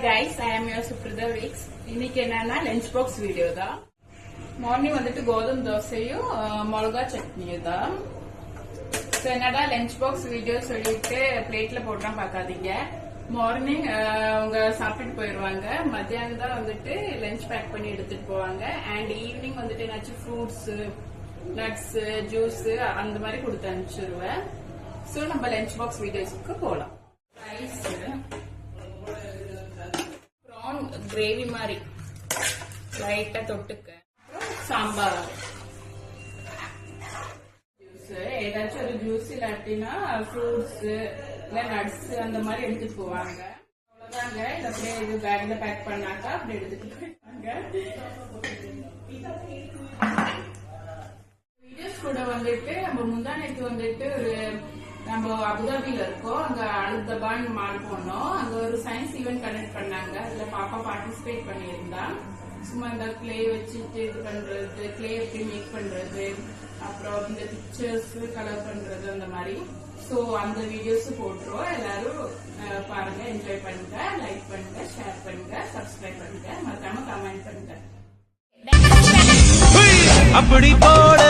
guys, I am your Suprida Weeks. இன்னைக்கு என்னன்னா lunch box video தான். மார்னிங் வந்துட்டு கோதுமை தோசையும் மிளகா சட்னியும் தான். என்னடா லஞ்ச் பாக்ஸ் வீடியோ சொல்லிட்டு பிளேட்ல போடுறோம் பார்க்காதீங்க. மார்னிங் அவங்க சாப்பிட்டுட்டு போயிடுவாங்க. மத்தியானம் தான் வந்துட்டு லஞ்ச் பேக் பண்ணி எடுத்துட்டு போவாங்க. அண்ட் ஈவினிங் வந்துட்டு ஏதாச்சும் ஃப்ரூட்ஸ், நட்ஸ், ஜூஸ் அந்த மாதிரி கொடுத்து அனுப்பிச்சிருவேன். ஸோ நம்ம லஞ்ச் பாக்ஸ் வீடியோஸ்க்கு போகலாம். ரைஸ், ப்ரான் கிரேவி மாதிரி லைட்டா தொட்டுக்க, சாம்பார், ஜூஸ், ஏதாச்சும் ஒரு ஜூஸ் இல்லாட்டினா ஃப்ரூட்ஸ் இல்ல நட்ஸ் அந்த மாதிரி எடுத்துட்டு போவாங்க. அவ்வளவுதாங்க. இது அப்படியே இது பேக்ல பேக் பண்ணாக்கா அப்படி எடுத்துட்டு போயிட்டாங்க. வீடியோஸ் கூட வந்துட்டு நம்ம முந்தானேத்து வந்துட்டு ஒரு நம்ம அபுதாபில இருக்கோம். அங்க அலுத்தபான் மால் போனோம். அங்க ஒரு சயின்ஸ் ஈவென்ட் கண்டக்ட் பண்ணாங்க. அதுல பாப்பா பார்ட்டிசிபேட் பண்ணியிருந்தா. சும்மா இந்த கிளே வச்சுட்டு இது பண்றது, கிளே எப்படி மேக் பண்றது, அப்புறம் இந்த பிக்சர்ஸ் கலர் பண்றது அந்த மாதிரி. சோ அந்த வீடியோஸ் போட்டுருவோம். எல்லாரும் பாருங்க, என்ஜாய் பண்ணுங்க, லைக் பண்ணுங்க, ஷேர் பண்ணுங்க, சப்ஸ்கிரைப் பண்ணுங்க, மறக்காம கமெண்ட் பண்ணுங்க. அப்படி போட